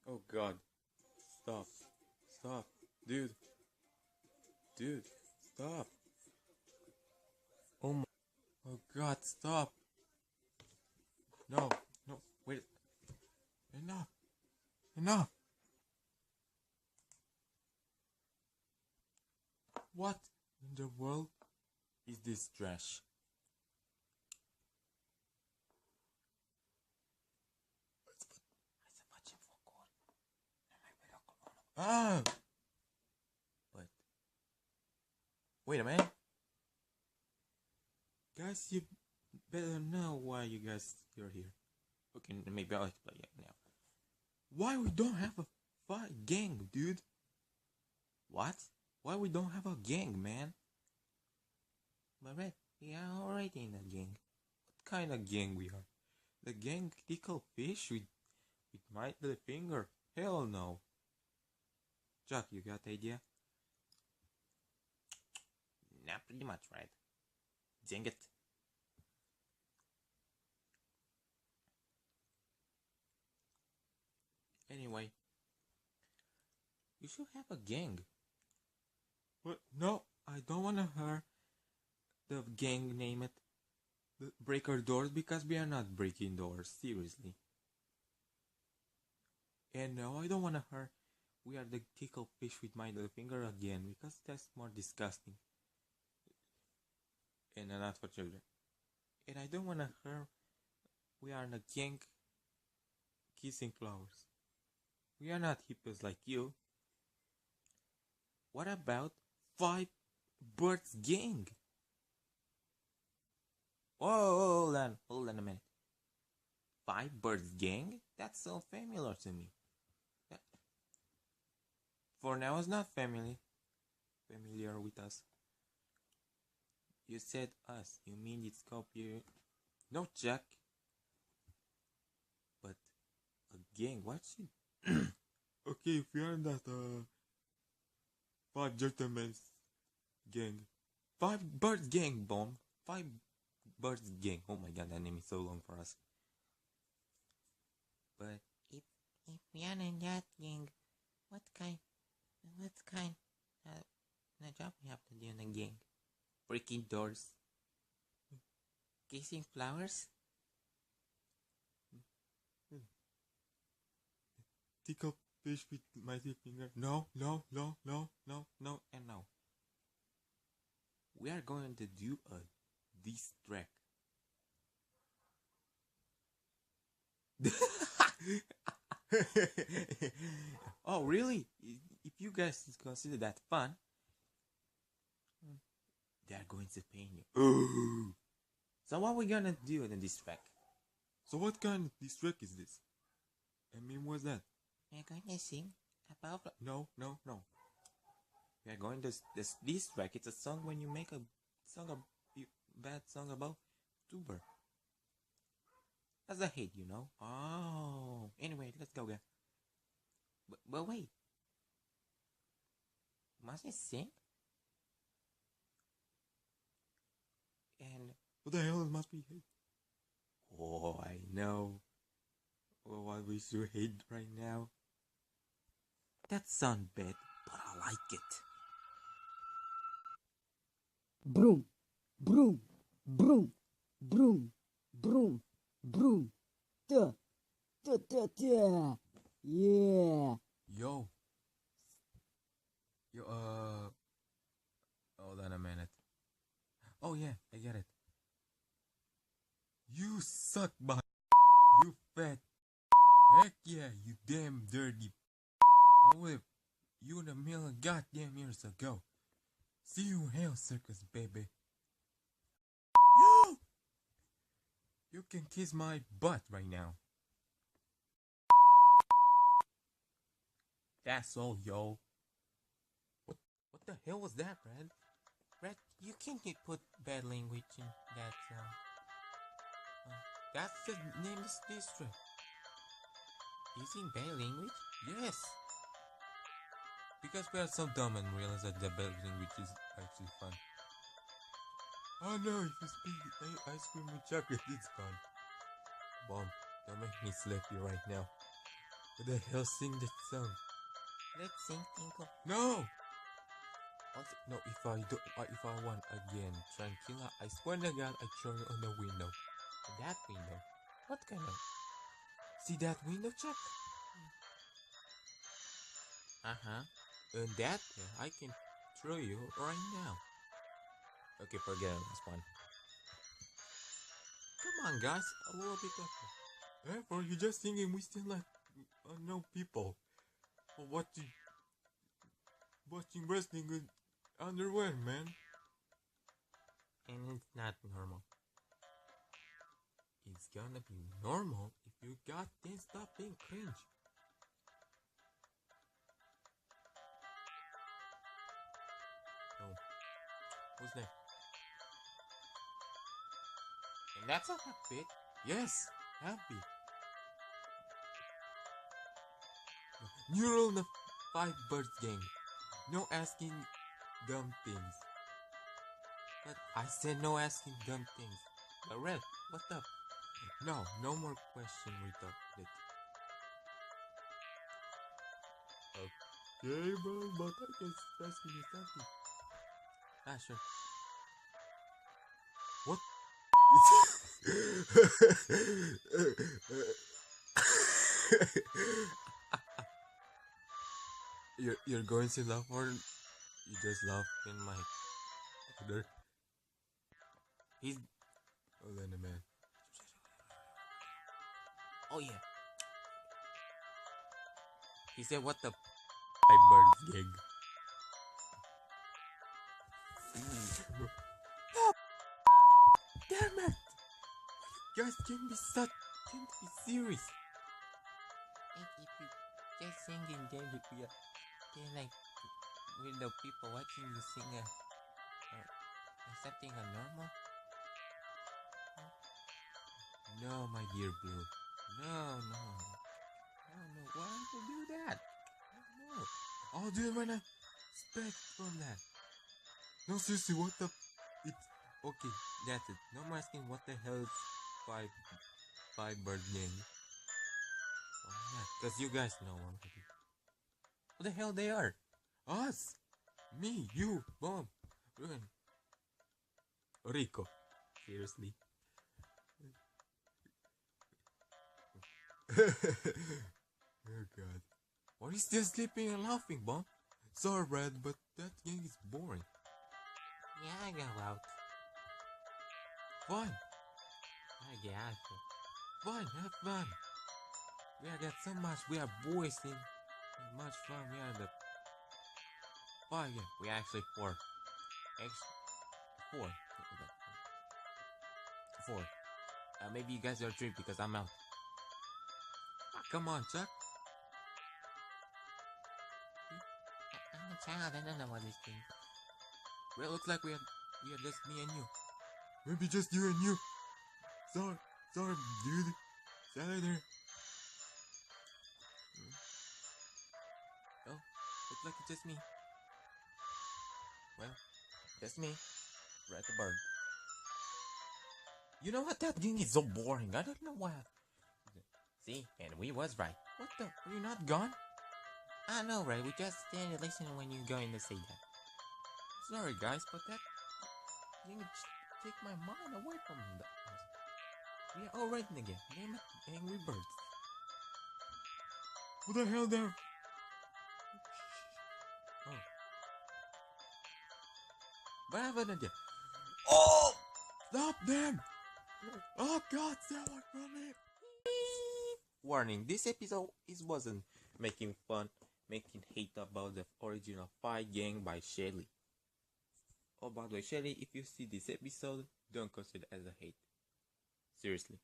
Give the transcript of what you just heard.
Oh God. Stop. Stop. Dude. Dude. Stop. Oh my. Oh God. Stop. No. No. Wait. Enough. Enough. What in the world is this trash? Ah! But wait a minute. Guys, you better know why you guys are here. Okay, maybe I'll explain it now. Why we don't have a fight gang, dude? What? Why we don't have a gang, man? But Red, we are already in a gang. What kind of gang we are? The gang tickle fish with my little finger? Hell no. Jack, you got the idea? Not pretty much, right? Dang it. Anyway, you should have a gang. What? No, I don't wanna hear the gang name it. Break our doors, because we are not breaking doors, seriously. And no, I don't wanna hear we are the tickle fish with my little finger again, because that's more disgusting. And not for children. And I don't wanna hear we are the gang kissing flowers. We are not hippos like you. What about 5 birds gang? Oh, hold on a minute. 5 birds gang? That's so familiar to me. For now, it's not familiar with us. You said us. You mean it's copy? No, Jack. But a gang. What's it? Okay, if we are not 5 gentlemen gang, 5 birds gang, bomb. 5 birds gang. Oh my God, that name is so long for us. But if we are in that gang, what kind of job we have to do in the gang? Breaking doors, kissing flowers, tickle fish with mighty finger. No, and no. We are going to do a diss track. Oh, really? If you guys consider that fun, they are going to pay you. So what are we gonna do in this track? So what kind of diss track is this? I mean, what's that? We're going to sing about... No. We are going to... This track, it's a song when you make a bad song about tuber. That's a hate, you know? Oh. Anyway, let's go, guys. But wait. Must I sing? And... What the hell must be hate? Oh, I know. Oh, what we should hate right now. That sounds bad, but I like it. Broom, broom, broom, broom, broom, broom. Ta, ta, ta, ta. Yeah. Yo, hold on a minute. Oh yeah, I get it. You suck, but you fat. Heck yeah, you damn dirty. I whipped you in a million goddamn years ago. See you in hell, circus, baby. You can kiss my butt right now. That's all, yo. What the hell was that, Red? Red, you can't put bad bad language in that song. That's the name of this district. Using bad language? Yes. Because we are so dumb and realize that the bad language is actually fun. Oh no, if you speak ice cream with chocolate, it's fun. Bomb, don't make me sleepy right now. What the hell, sing that song? Let's sing Tinkle. No! No, if I won again, Tranquilla, I swear to God, I throw you on the window. That window? What kind of? See that window, Chuck? And that, I can throw you right now. Okay, forget it, last one. Come on, guys, a little bit of. For you just thinking we still like unknown people. For watching wrestling with underwear, man. And it's not normal. It's gonna be normal if you goddamn stop being cringe. No. Who's next? And that's a bit. Yes, happy. New rule in the 5 birds game. No asking dumb things. But I said no asking dumb things. But Red, what up? No more question with it. Okay, bro, but I can ask you something. Sure. What? You're going to laugh or you just laugh in my other? He's hold on a minute. Oh yeah. He said what the birds gig. Oh, damn it! You guys can't be serious. And if you just singing then like with the people watching you sing something normal. No, my dear Blue. No. Why would you do that? No. I'll do it when I expect from that. No, seriously, what the? It's okay. That's it. No more asking what the hell is five bird name. Because you guys know already. What the hell they are? Us, me, you, Bob, Ruben, Rico. Seriously. Oh God. Why are you still sleeping and laughing, Bob? Sorry, Brad, but that game is boring. Yeah, I go out. Fine. I guess. Fine, have fun. We have got so much. We are boys and much fun. We are the 5. Yeah, we are actually 4. 4. 4. Maybe you guys are 3 because I'm out. Come on, Chuck. I'm a child. I don't know what this thing. Well, it looks like we are just me and you. Maybe just you and you. Sorry, dude. Sorry there. Oh, looks like it's just me. Well, just me. Red the bird. You know what? That game is so boring. I don't know why. See, and we was right. What the? Were you not gone? I know, right? We just didn't listen when you going to say that. Sorry, guys, but that thing take my mind away from the house. We are all right again. Name it Angry Birds. What the hell there? Oh. What happened again? Oh! Stop them! Oh God, someone from me! Warning, this episode wasn't making hate about the original Fight Gang by Selly. Oh, by the way, Selly, if you see this episode, don't consider it as a hate. Seriously.